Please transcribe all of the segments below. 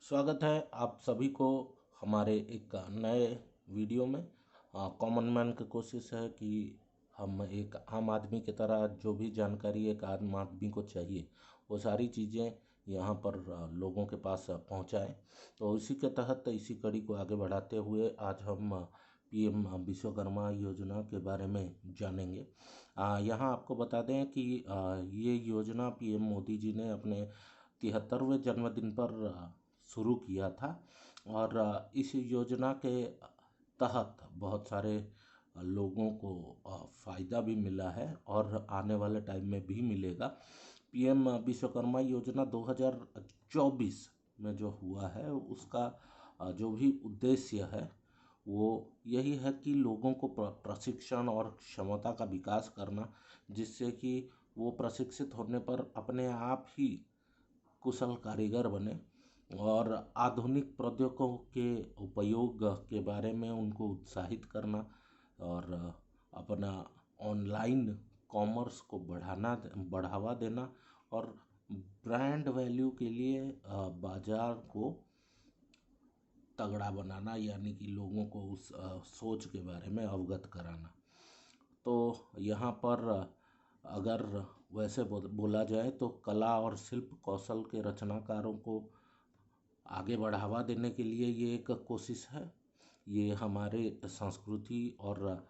स्वागत है आप सभी को हमारे एक नए वीडियो में। कॉमन मैन की कोशिश है कि हम एक आम आदमी की तरह जो भी जानकारी एक आम आदमी को चाहिए वो सारी चीज़ें यहाँ पर लोगों के पास पहुँचाएं। तो इसी के तहत इसी कड़ी को आगे बढ़ाते हुए आज हम पीएम विश्वकर्मा योजना के बारे में जानेंगे। यहाँ आपको बता दें कि ये योजना पीएम मोदी जी ने अपने 73वें जन्मदिन पर शुरू किया था और इस योजना के तहत बहुत सारे लोगों को फ़ायदा भी मिला है और आने वाले टाइम में भी मिलेगा। पीएम विश्वकर्मा योजना 2024 में जो हुआ है उसका जो भी उद्देश्य है वो यही है कि लोगों को प्रशिक्षण और क्षमता का विकास करना, जिससे कि वो प्रशिक्षित होने पर अपने आप ही कुशल कारीगर बने और आधुनिक प्रौद्योगिकों के उपयोग के बारे में उनको उत्साहित करना और अपना ऑनलाइन कॉमर्स को बढ़ावा देना और ब्रांड वैल्यू के लिए बाजार को तगड़ा बनाना, यानी कि लोगों को उस सोच के बारे में अवगत कराना। तो यहाँ पर अगर वैसे बोला जाए तो कला और शिल्प कौशल के रचनाकारों को आगे बढ़ावा देने के लिए ये एक कोशिश है। ये हमारे संस्कृति और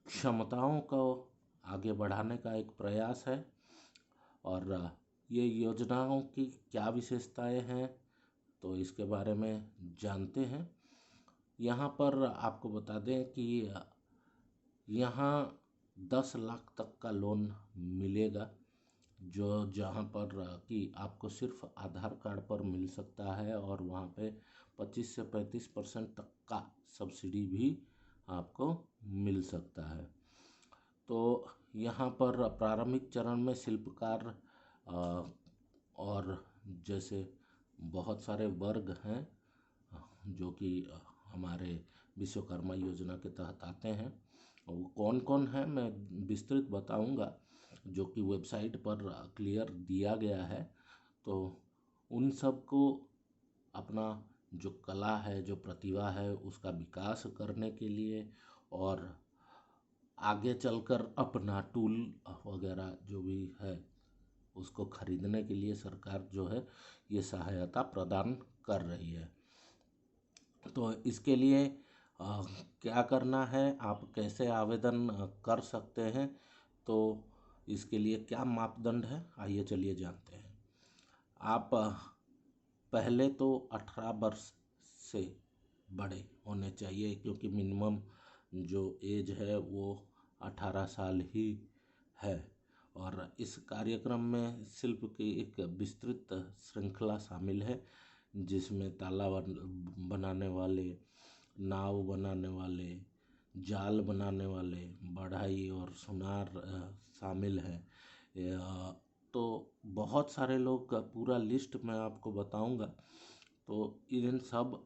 क्षमताओं को आगे बढ़ाने का एक प्रयास है। और ये योजनाओं की क्या विशेषताएं हैं तो इसके बारे में जानते हैं। यहाँ पर आपको बता दें कि यहाँ 10 लाख तक का लोन मिलेगा, जो जहाँ पर कि आपको सिर्फ आधार कार्ड पर मिल सकता है और वहाँ पे 25 से 35% तक का सब्सिडी भी आपको मिल सकता है। तो यहाँ पर प्रारंभिक चरण में शिल्पकार और जैसे बहुत सारे वर्ग हैं जो कि हमारे विश्वकर्मा योजना के तहत आते हैं। और वो कौन कौन है मैं विस्तृत बताऊंगा, जो कि वेबसाइट पर क्लियर दिया गया है। तो उन सब को अपना जो कला है, जो प्रतिभा है, उसका विकास करने के लिए और आगे चलकर अपना टूल वगैरह जो भी है उसको खरीदने के लिए सरकार जो है ये सहायता प्रदान कर रही है। तो इसके लिए क्या करना है, आप कैसे आवेदन कर सकते हैं, तो इसके लिए क्या मापदंड है आइए चलिए जानते हैं। आप पहले तो 18 वर्ष से बड़े होने चाहिए, क्योंकि मिनिमम जो एज है वो 18 साल ही है। और इस कार्यक्रम में शिल्प की एक विस्तृत श्रृंखला शामिल है, जिसमें ताला बनाने वाले, नाव बनाने वाले, जाल बनाने वाले, बढ़ई और सुनार शामिल है। तो बहुत सारे लोग, पूरा लिस्ट मैं आपको बताऊंगा। तो ये सब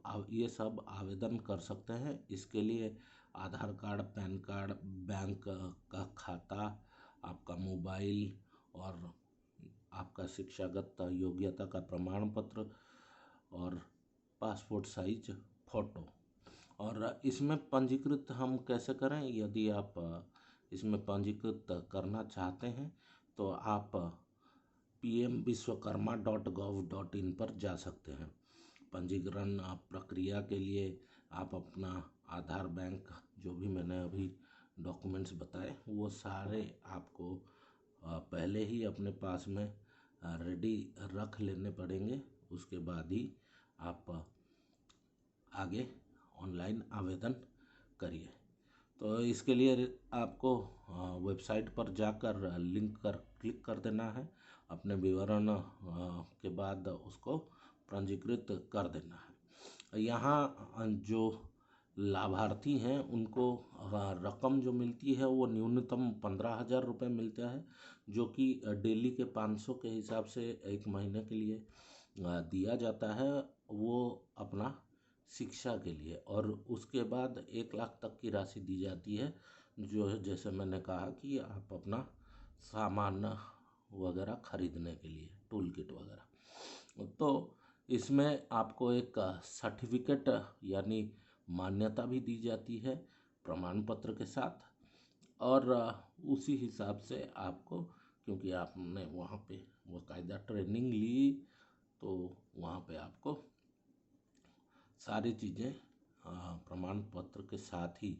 आवेदन कर सकते हैं। इसके लिए आधार कार्ड, पैन कार्ड, बैंक का खाता, आपका मोबाइल और आपका शिक्षागत योग्यता का प्रमाण पत्र और पासपोर्ट साइज फ़ोटो। और इसमें पंजीकृत हम कैसे करें, यदि आप इसमें पंजीकृत करना चाहते हैं तो आप pmvishwakarma.gov.in पर जा सकते हैं। पंजीकरण प्रक्रिया के लिए आप अपना आधार, बैंक, जो भी मैंने अभी डॉक्यूमेंट्स बताए वो सारे आपको पहले ही अपने पास में रेडी रख लेने पड़ेंगे। उसके बाद ही आप आगे ऑनलाइन आवेदन करिए। तो इसके लिए आपको वेबसाइट पर जाकर लिंक कर क्लिक कर देना है, अपने विवरण के बाद उसको पंजीकृत कर देना है। यहाँ जो लाभार्थी हैं उनको रकम जो मिलती है वो न्यूनतम 15,000 रुपये मिलता है, जो कि डेली के 500 के हिसाब से एक महीने के लिए दिया जाता है, वो अपना शिक्षा के लिए। और उसके बाद 1 लाख तक की राशि दी जाती है, जो है जैसे मैंने कहा कि आप अपना सामान वगैरह खरीदने के लिए, टूल किट वगैरह। तो इसमें आपको एक सर्टिफिकेट यानी मान्यता भी दी जाती है प्रमाण पत्र के साथ। और उसी हिसाब से आपको, क्योंकि आपने वहाँ पे बाकायदा ट्रेनिंग ली, तो वहाँ पे आपको सारी चीज़ें प्रमाण पत्र के साथ ही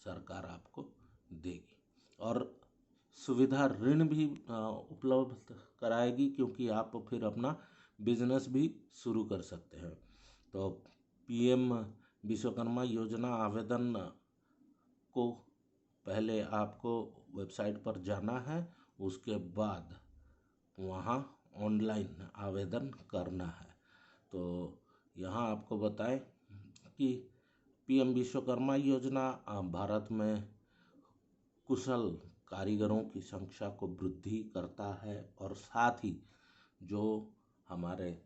सरकार आपको देगी। और सुविधा ऋण भी उपलब्ध कराएगी, क्योंकि आप फिर अपना बिजनेस भी शुरू कर सकते हैं। तो पीएम विश्वकर्मा योजना आवेदन को पहले आपको वेबसाइट पर जाना है, उसके बाद वहाँ ऑनलाइन आवेदन करना है। तो यहाँ आपको बताएं कि पीएम विश्वकर्मा योजना भारत में कुशल कारीगरों की संख्या को वृद्धि करता है, और साथ ही जो हमारे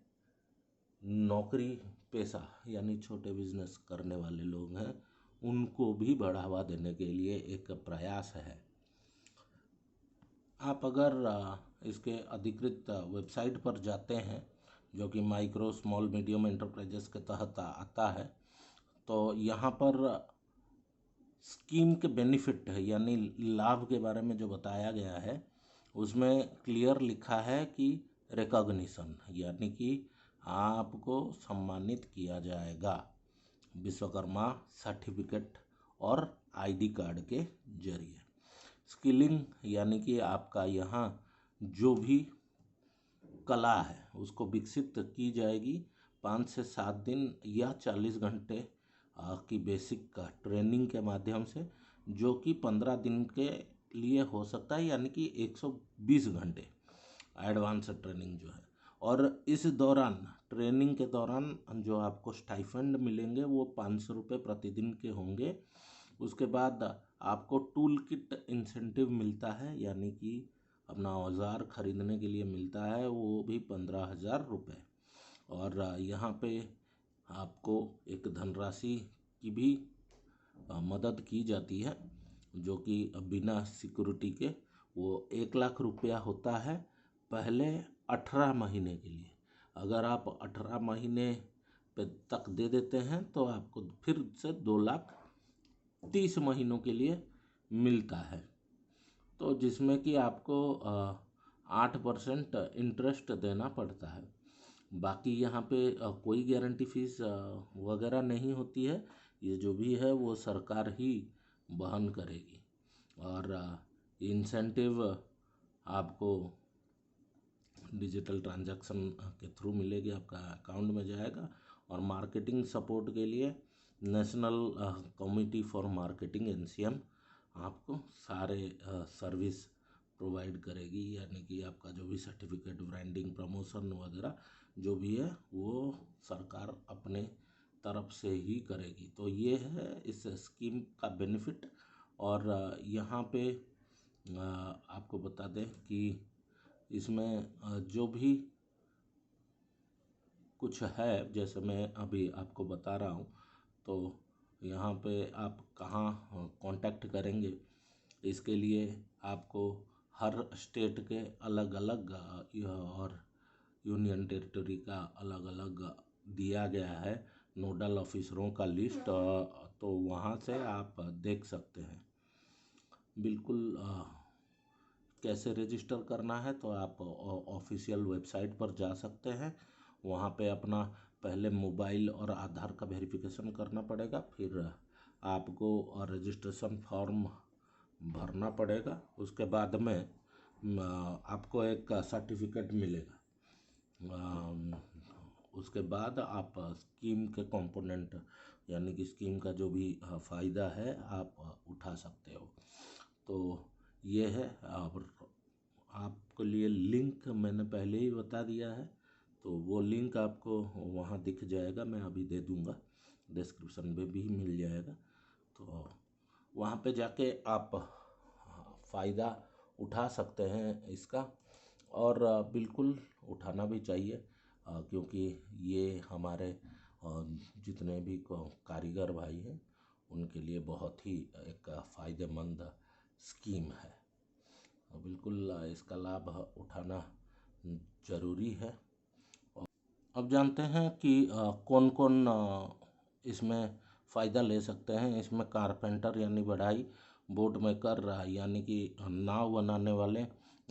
नौकरी पेशा यानी छोटे बिजनेस करने वाले लोग हैं, उनको भी बढ़ावा देने के लिए एक प्रयास है। आप अगर इसके अधिकृत वेबसाइट पर जाते हैं, जो कि माइक्रो स्मॉल मीडियम एंटरप्राइजेस के तहत आता है, तो यहाँ पर स्कीम के बेनिफिट है यानी लाभ के बारे में जो बताया गया है, उसमें क्लियर लिखा है कि रिकॉग्निशन यानी कि आपको सम्मानित किया जाएगा विश्वकर्मा सर्टिफिकेट और आईडी कार्ड के जरिए। स्किलिंग यानी कि आपका यहाँ जो भी कला है उसको विकसित की जाएगी 5 से 7 दिन या 40 घंटे की बेसिक ट्रेनिंग के माध्यम से, जो कि 15 दिन के लिए हो सकता है, यानी कि 120 घंटे एडवांस ट्रेनिंग जो है। और इस दौरान, ट्रेनिंग के दौरान जो आपको स्टाइफंड मिलेंगे वो 500 रुपये प्रतिदिन के होंगे। उसके बाद आपको टूल किट इंसेंटिव मिलता है, यानी कि अपना औजार खरीदने के लिए मिलता है, वो भी 15,000 रुपये। और यहाँ पे आपको एक धनराशि की भी मदद की जाती है, जो कि बिना सिक्योरिटी के वो 1 लाख रुपया होता है पहले 18 महीने के लिए। अगर आप 18 महीने पे तक दे देते हैं तो आपको फिर से 2,30,000 महीनों के लिए मिलता है, तो जिसमें कि आपको 8% इंटरेस्ट देना पड़ता है। बाकी यहाँ पे कोई गारंटी फीस वगैरह नहीं होती है, ये जो भी है वो सरकार ही वहन करेगी। और इंसेंटिव आपको डिजिटल ट्रांजैक्शन के थ्रू मिलेगी, आपका अकाउंट में जाएगा। और मार्केटिंग सपोर्ट के लिए national committee for marketing NCM आपको सारे सर्विस प्रोवाइड करेगी, यानी कि आपका जो भी सर्टिफिकेट, ब्रांडिंग, प्रमोशन वगैरह जो भी है वो सरकार अपने तरफ से ही करेगी। तो ये है इस स्कीम का बेनिफिट। और यहाँ पे आपको बता दें कि इसमें जो भी कुछ है, जैसे मैं अभी आपको बता रहा हूँ, तो यहाँ पे आप कहाँ कांटेक्ट करेंगे, इसके लिए आपको हर स्टेट के अलग अलग और यूनियन टेरिटरी का अलग अलग दिया गया है नोडल ऑफिसरों का लिस्ट, तो वहाँ से आप देख सकते हैं। बिल्कुल कैसे रजिस्टर करना है, तो आप ऑफिशियल वेबसाइट पर जा सकते हैं। वहाँ पे अपना पहले मोबाइल और आधार का वेरिफिकेशन करना पड़ेगा, फिर आपको रजिस्ट्रेशन फॉर्म भरना पड़ेगा। उसके बाद में आपको एक सर्टिफिकेट मिलेगा। उसके बाद आप स्कीम के कंपोनेंट यानी कि स्कीम का जो भी फ़ायदा है आप उठा सकते हो। तो ये है। और आपके लिए लिंक मैंने पहले ही बता दिया है, तो वो लिंक आपको वहाँ दिख जाएगा, मैं अभी दे दूँगा, डिस्क्रिप्शन में भी मिल जाएगा। तो वहाँ पे जाके आप फ़ायदा उठा सकते हैं इसका, और बिल्कुल उठाना भी चाहिए, क्योंकि ये हमारे जितने भी कारीगर भाई हैं उनके लिए बहुत ही एक फ़ायदेमंद स्कीम है। बिल्कुल इसका लाभ उठाना ज़रूरी है। अब जानते हैं कि कौन कौन इसमें फ़ायदा ले सकते हैं। इसमें कारपेंटर यानी बढ़ाई, बोट मेकर यानी कि नाव बनाने वाले,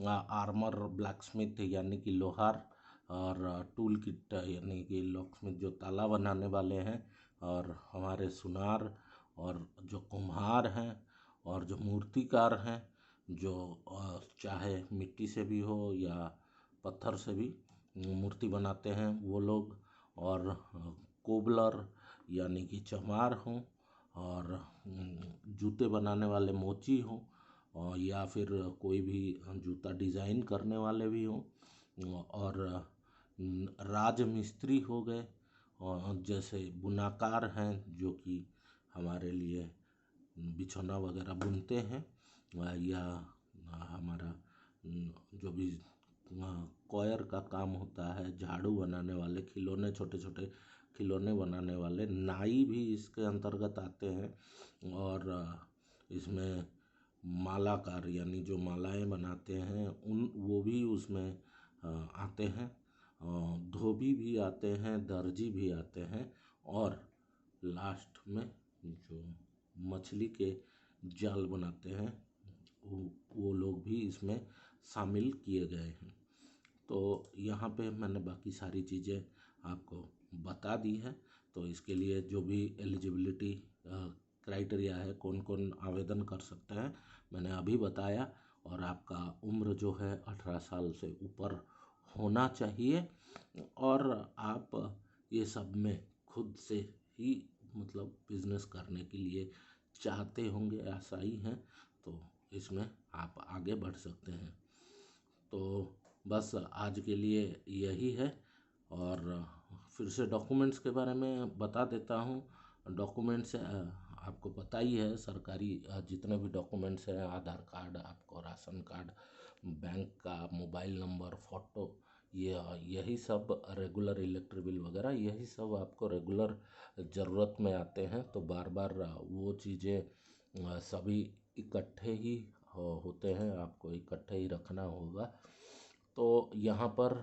आर्मर ब्लैकस्मिथ यानी कि लोहार, और टूल किट यानी कि लॉकस्मिथ जो ताला बनाने वाले हैं, और हमारे सुनार, और जो कुम्हार हैं, और जो मूर्तिकार हैं, जो चाहे मिट्टी से भी हो या पत्थर से भी मूर्ति बनाते हैं वो लोग, और कोबलर यानी कि चमार हों, और जूते बनाने वाले मोची हों, और या फिर कोई भी जूता डिज़ाइन करने वाले भी हों, और राज मिस्त्री हो गए, और जैसे बुनाकार हैं जो कि हमारे लिए बिछौना वगैरह बुनते हैं, या हमारा जो भी कॉयर का काम होता है, झाड़ू बनाने वाले, खिलौने, छोटे छोटे खिलौने बनाने वाले, नाई भी इसके अंतर्गत आते हैं, और इसमें मालाकार यानी जो मालाएं बनाते हैं वो भी उसमें आते हैं, धोबी भी आते हैं, दर्जी भी आते हैं, और लास्ट में जो मछली के जाल बनाते हैं वो लोग भी इसमें शामिल किए गए हैं। तो यहाँ पे मैंने बाकी सारी चीज़ें आपको बता दी है। तो इसके लिए जो भी एलिजिबिलिटी क्राइटेरिया है, कौन कौन आवेदन कर सकते हैं, मैंने अभी बताया। और आपका उम्र जो है 18 साल से ऊपर होना चाहिए, और आप ये सब में खुद से ही मतलब बिजनेस करने के लिए चाहते होंगे, आशाई हैं, तो इसमें आप आगे बढ़ सकते हैं। तो बस आज के लिए यही है। और फिर से डॉक्यूमेंट्स के बारे में बता देता हूँ। डॉक्यूमेंट्स आपको पता ही है, सरकारी जितने भी डॉक्यूमेंट्स हैं, आधार कार्ड, आपको राशन कार्ड, बैंक का मोबाइल नंबर, फ़ोटो, यही सब रेगुलर इलेक्ट्रिक बिल वगैरह, यही सब आपको रेगुलर ज़रूरत में आते हैं। तो बार बार वो चीज़ें सभी इकट्ठे ही होते हैं, आपको इकट्ठे ही रखना होगा। तो यहाँ पर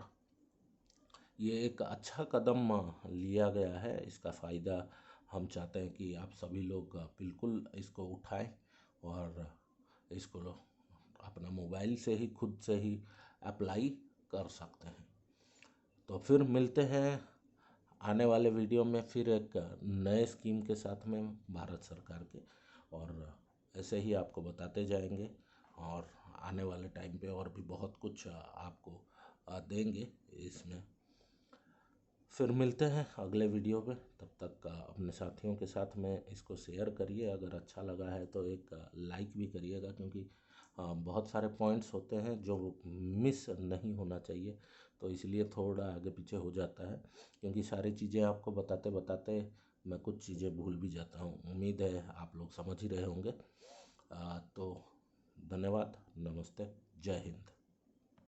ये एक अच्छा कदम लिया गया है। इसका फ़ायदा हम चाहते हैं कि आप सभी लोग बिल्कुल इसको उठाएं, और इसको अपना मोबाइल से ही खुद से ही अप्लाई कर सकते हैं। तो फिर मिलते हैं आने वाले वीडियो में, फिर एक नए स्कीम के साथ में भारत सरकार के, और ऐसे ही आपको बताते जाएंगे, और आने वाले टाइम पे और भी बहुत कुछ आपको देंगे इसमें। फिर मिलते हैं अगले वीडियो में। तब तक अपने साथियों के साथ में इसको शेयर करिए। अगर अच्छा लगा है तो एक लाइक भी करिएगा, क्योंकि बहुत सारे पॉइंट्स होते हैं जो मिस नहीं होना चाहिए। तो इसलिए थोड़ा आगे पीछे हो जाता है, क्योंकि सारी चीज़ें आपको बताते बताते मैं कुछ चीज़ें भूल भी जाता हूँ। उम्मीद है आप लोग समझ ही रहे होंगे। तो धन्यवाद, नमस्ते, जय हिंद।